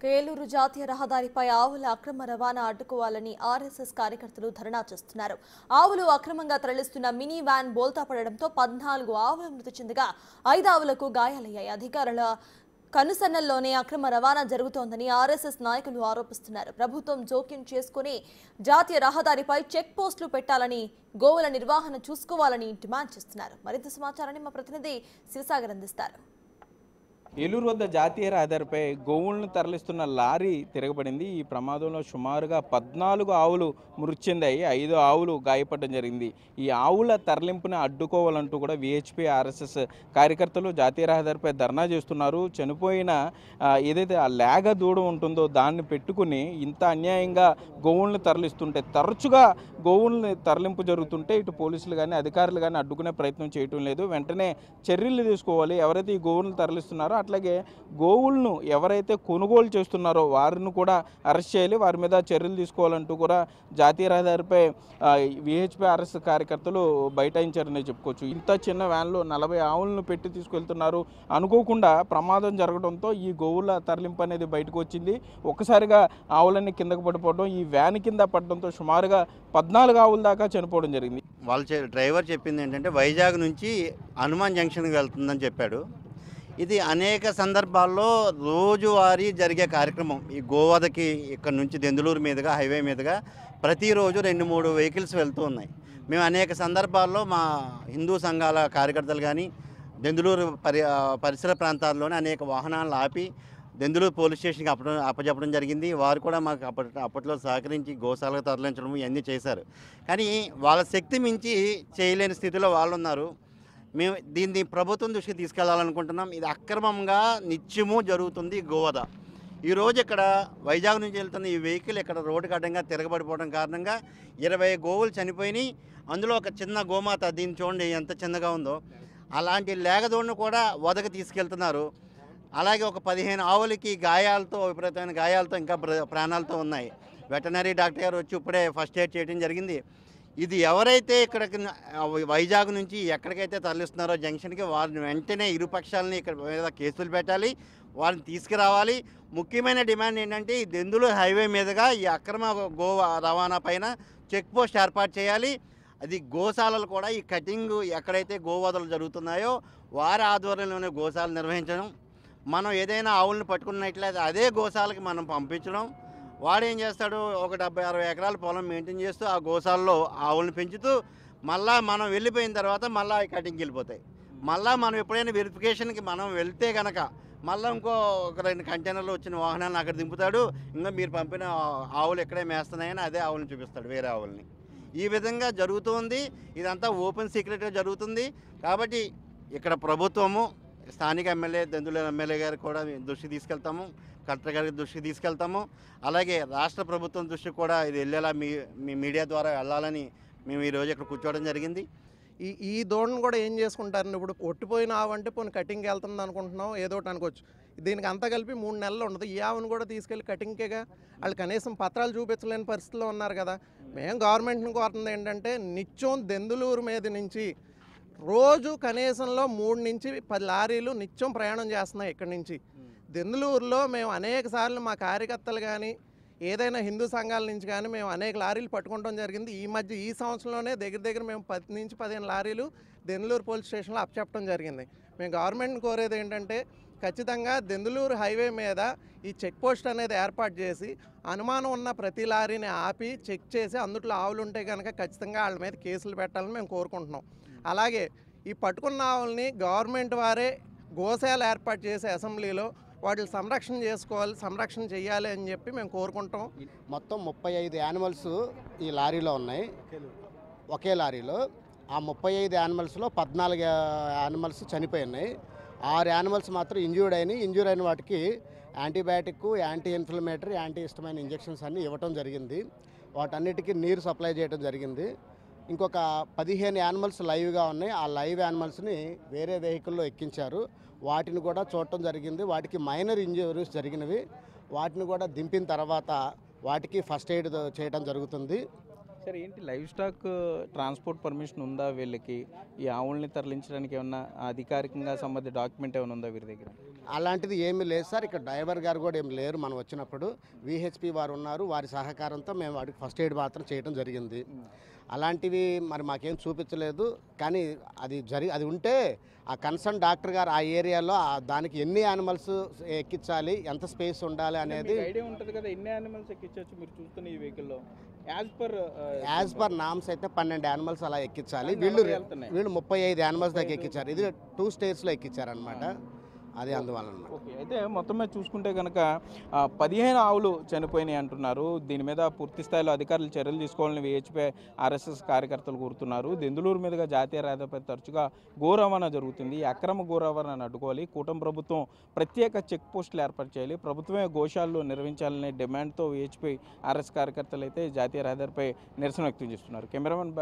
కేలూరు జాతీయ రహదారిపై ఆవుల అక్రమ రవాణా అడ్డుకోవాలని ఆర్ఎస్ఎస్ కార్యకర్తలు ధర్నా చేస్తున్నారు. ఆవులు అక్రమంగా తరలిస్తున్న మినీ వ్యాన్ బోల్తా పడడంతో 14 ఆవులు మృతి చెందగా 5 ఆవులకు గాయాలయ్యాయి. అధికారుల కనుసన్నల్లోనే అక్రమ రవాణా జరుగుతోందని ఆర్ఎస్ఎస్ నాయకులు ఆరోపిస్తున్నారు. ప్రభుత్వం జోక్యం చేసుకుని జాతీయ రహదారిపై చెక్ పోస్టులు పెట్టాలని, గోవుల నిర్వహణ చూసుకోవాలని డిమాండ్ చేస్తున్నారు. మరింత సమాచారాన్ని మా ప్రతినిధి శివసాగర్ అందిస్తారు. ఏలూరు వద్ద జాతీయ రహదారిపై గోవులను తరలిస్తున్న లారీ తిరగబడింది. ఈ ప్రమాదంలో సుమారుగా 14 ఆవులు మృతి చెందాయి, 5 ఆవులు గాయపడడం జరిగింది. ఈ ఆవుల తరలింపుని అడ్డుకోవాలంటూ కూడా విహెచ్పి ఆర్ఎస్ఎస్ కార్యకర్తలు జాతీయ రహదారిపై ధర్నా చేస్తున్నారు. చనిపోయిన ఏదైతే ఆ లేగ దూడ ఉంటుందో దాన్ని పెట్టుకుని ఇంత అన్యాయంగా గోవులను తరలిస్తుంటే, తరచుగా గోవుల్ని తరలింపు జరుగుతుంటే ఇటు పోలీసులు కానీ అధికారులు కానీ అడ్డుకునే ప్రయత్నం చేయటం లేదు. వెంటనే చర్యలు తీసుకోవాలి. ఎవరైతే ఈ గోవులను తరలిస్తున్నారో అట్లాగే గోవులను ఎవరైతే కొనుగోలు చేస్తున్నారో వారిని కూడా అరెస్ట్ చేయాలి, వారి మీద చర్యలు తీసుకోవాలంటూ కూడా జాతీయ రహదారిపై విహెచ్పి ఆర్ఎస్ కార్యకర్తలు బైఠాయించారని చెప్పుకోవచ్చు. ఇంత చిన్న వ్యాన్లో 40 ఆవులను పెట్టి తీసుకెళ్తున్నారు. అనుకోకుండా ప్రమాదం జరగడంతో ఈ గోవుల తరలింపు అనేది బయటకు వచ్చింది. ఒక్కసారిగా ఆవులన్నీ కిందకు పడిపోవడం, ఈ వ్యాన్ కింద పడడంతో సుమారుగా 14 ఆవుల దాకా చనిపోవడం జరిగింది. డ్రైవర్ చెప్పింది ఏంటంటే వైజాగ్ నుంచి హనుమాన్ జంక్షన్కి వెళ్తుందని చెప్పాడు. ఇది అనేక సందర్భాల్లో రోజువారీ జరిగే కార్యక్రమం. ఈ గోవదకి ఇక్కడ నుంచి దెందులూరు మీదుగా హైవే మీదుగా ప్రతిరోజు 2-3 వెహికల్స్ వెళ్తూ ఉన్నాయి. మేము అనేక సందర్భాల్లో మా హిందూ సంఘాల కార్యకర్తలు కానీ దెందులూరు పరిసర ప్రాంతాల్లోనే అనేక వాహనాలను ఆపి దెందులూరు పోలీస్ స్టేషన్కి అప్పచెప్పడం జరిగింది. వారు కూడా మాకు అప్పట్లో సహకరించి గోశాలకు తరలించడం ఇవన్నీ చేశారు. కానీ వాళ్ళ శక్తి మించి చేయలేని స్థితిలో వాళ్ళు ఉన్నారు. మేము దీన్ని ప్రభుత్వం దృష్టికి తీసుకెళ్లాలనుకుంటున్నాం. ఇది అక్రమంగా నిత్యము జరుగుతుంది గోవధ. ఈరోజు ఇక్కడ వైజాగ్ నుంచి వెళ్తున్న ఈ వెహికల్ ఇక్కడ రోడ్డుకి అడ్డంగా తిరగబడిపోవడం కారణంగా 20 గోవులు చనిపోయినాయి. అందులో ఒక చిన్న గోమాత, దీన్ని చూడండి ఎంత చిన్నగా ఉందో, అలాంటి లేగదోడును కూడా వదకు తీసుకెళ్తున్నారు. అలాగే ఒక 15 ఆవులకి గాయాలతో, విపరీతమైన గాయాలతో ఇంకా ప్రాణాలతో ఉన్నాయి. వెటనరీ డాక్టర్ గారు వచ్చి ఇప్పుడే ఫస్ట్ ఎయిడ్ చేయడం జరిగింది. ఇది ఎవరైతే ఇక్కడికి వైజాగ్ నుంచి ఎక్కడికైతే తరలిస్తున్నారో జంక్షన్కి, వారిని వెంటనే ఇరుపక్షాలని ఇక్కడ మీద కేసులు పెట్టాలి, వారిని తీసుకురావాలి. ముఖ్యమైన డిమాండ్ ఏంటంటే ఈ దెందులూరు హైవే మీదుగా ఈ అక్రమ గో రవాణా పైన చెక్ పోస్ట్ ఏర్పాటు చేయాలి. అది గోశాలలు కూడా ఈ కటింగ్ ఎక్కడైతే గోవధలు జరుగుతున్నాయో వారి ఆధ్వర్యంలోనే గోశాలను నిర్వహించడం, మనం ఏదైనా ఆవులను పట్టుకున్నట్లయితే అదే గోశాలకి మనం పంపించడం. వాడు ఏం చేస్తాడు, ఒక 70-60 ఎకరాల పొలం మెయింటైన్ చేస్తూ ఆ గోశాలలో ఆవులను పెంచుతూ మళ్ళీ మనం వెళ్ళిపోయిన తర్వాత మళ్ళీ ఈ కటింగ్కి వెళ్ళిపోతాయి. మళ్ళీ మనం ఎప్పుడైనా వెరిఫికేషన్కి మనం వెళ్తే కనుక మళ్ళీ ఇంకో ఒక 2 కంటైనర్లు వచ్చిన వాహనాలను అక్కడ దింపుతాడు. ఇంకా మీరు పంపిన ఆవులు ఎక్కడే మేస్తున్నాయని అదే ఆవులను చూపిస్తాడు, వేరే ఆవుల్ని. ఈ విధంగా జరుగుతుంది. ఇదంతా ఓపెన్ సీక్రెట్గా జరుగుతుంది. కాబట్టి ఇక్కడ ప్రభుత్వము, స్థానిక ఎమ్మెల్యే దెందులూరు ఎమ్మెల్యే గారు కూడా దృష్టికి తీసుకెళ్తాము, కలెక్టర్ గారి దృష్టికి తీసుకెళ్తాము. అలాగే రాష్ట్ర ప్రభుత్వం దృష్టికి కూడా ఇది వెళ్ళేలా మీ మీడియా ద్వారా వెళ్ళాలని మేము ఈరోజు ఇక్కడ కూర్చోవడం జరిగింది. ఈ దూడను కూడా ఏం చేసుకుంటారండి, ఇప్పుడు ఒట్టిపోయిన ఆవు అంటే పోనీ కటింగ్కి వెళ్తుంది అనుకుంటున్నాం, ఏదో ఒకటి అనుకోవచ్చు. దీనికి అంతా కలిపి 3 నెలలు ఉండదు. ఈ ఆవును కూడా తీసుకెళ్ళి కటింగ్కేగా, వాళ్ళు కనీసం పత్రాలు చూపించలేని పరిస్థితిలో ఉన్నారు కదా. మేము గవర్నమెంట్ని కోరుతుంది ఏంటంటే నిత్యం దెందులూరు మీద నుంచి రోజు కనీసంలో 3 నుంచి 10 లారీలు నిత్యం ప్రయాణం చేస్తున్నాయి ఇక్కడి నుంచి. దెందులూరులో మేము అనేక సార్లు మా కార్యకర్తలు కానీ ఏదైనా హిందూ సంఘాల నుంచి కానీ మేము అనేక లారీలు పట్టుకోవడం జరిగింది. ఈ సంవత్సరంలోనే దగ్గర మేము 10 నుంచి 15 లారీలు దెందులూరు పోలీస్ స్టేషన్లో అప్పచెప్పడం జరిగింది. మేము గవర్నమెంట్ని కోరేది ఏంటంటే ఖచ్చితంగా దెందులూరు హైవే మీద ఈ చెక్ పోస్ట్ అనేది ఏర్పాటు చేసి అనుమానం ఉన్న ప్రతి లారీని ఆపి చెక్ చేసి అందులో ఆవులు ఉంటే కనుక ఖచ్చితంగా వాళ్ళ మీద కేసులు పెట్టాలని మేము కోరుకుంటున్నాం. అలాగే ఈ పట్టుకున్న ఆవుల్ని గవర్నమెంట్ వారే గోశాల ఏర్పాటు చేసి అసెంబ్లీలో వాటిని సంరక్షణ చేయాలి అని చెప్పి మేము కోరుకుంటాం. మొత్తం 35 యానిమల్స్ ఈ లారీలో ఉన్నాయి, ఒకే లారీలో. ఆ 35 యానిమల్స్లో 14 యానిమల్స్ చనిపోయి ఉన్నాయి. 6 యానిమల్స్ మాత్రం ఇంజ్యూర్డ్ అయిన వాటికి antibiotic, anti inflammatory, anti histamine injections అన్నీ ఇవ్వటం జరిగింది. వాటన్నిటికీ నీరు సప్లై చేయడం జరిగింది. ఇంకొక 15 యానిమల్స్ లైవ్గా ఉన్నాయి. ఆ లైవ్ యానిమల్స్ని వేరే వెహికల్లో ఎక్కించారు. వాటిని కూడా చూడటం జరిగింది. వాటికి మైనర్ ఇంజరీస్ జరిగినవి. వాటిని కూడా దింపిన తర్వాత వాటికి ఫస్ట్ ఎయిడ్ చేయడం జరుగుతుంది. సరే, ఏంటి లైవ్ స్టాక్ ట్రాన్స్పోర్ట్ పర్మిషన్ ఉందా వీళ్ళకి? ఈ ఆవుల్ని తరలించడానికి ఏమన్నా అధికారికంగా సంబంధించిన డాక్యుమెంట్ ఏమైనా ఉందా వీరి దగ్గర? అలాంటిది ఏమీ లేదు సార్. ఇక్కడ డ్రైవర్ గారు కూడా ఏం లేరు. మనం వచ్చినప్పుడు విహెచ్పి వారు ఉన్నారు. వారి సహకారంతో మేము వాడికి ఫస్ట్ ఎయిడ్ మాత్రం చేయడం జరిగింది. అలాంటివి మరి మాకేం చూపించలేదు. కానీ అది ఉంటే ఆ కన్సర్న్ డాక్టర్ గారు ఆ ఏరియాలో దానికి ఎన్ని యానిమల్స్ ఎక్కించాలి, ఎంత స్పేస్ ఉండాలి అనేది ఐడియా ఉంటుంది కదా, ఎన్ని యానిమల్స్ ఎక్కించవచ్చు మీరు చూస్తున్న ఈ వెహికల్లో? యాజ్ పర్ నామ్స్ అయితే 12 యానిమల్స్ అలా ఎక్కించాలి. వీళ్ళు 35 యానిమల్స్ దాకా ఎక్కించారు. ఇది 2 స్టేట్స్లో ఎక్కించారనమాట. అది అందువలన. ఓకే, అయితే మొత్తం మీద చూసుకుంటే కనుక 15 ఆవులు చనిపోయినాయి అంటున్నారు. దీని మీద పూర్తి స్థాయిలో అధికారులు చర్యలు తీసుకోవాలని విహెచ్పి ఆర్ఎస్ఎస్ కార్యకర్తలు కోరుతున్నారు. దెందులూరు మీదుగా జాతీయ రహదారిపై తరచుగా గో రవాణా జరుగుతుంది. ఈ అక్రమ గో రవాణాను అడ్డుకోవాలి. కూటమి ప్రభుత్వం ప్రత్యేక చెక్ పోస్టులు ఏర్పాటు చేయాలి. ప్రభుత్వమే గోశాలను నిర్వహించాలనే డిమాండ్తో విహెచ్పి ఆర్ఎస్ కార్యకర్తలు అయితే జాతీయ రహదారిపై నిరసన వ్యక్తం చేస్తున్నారు. కెమెరామెన్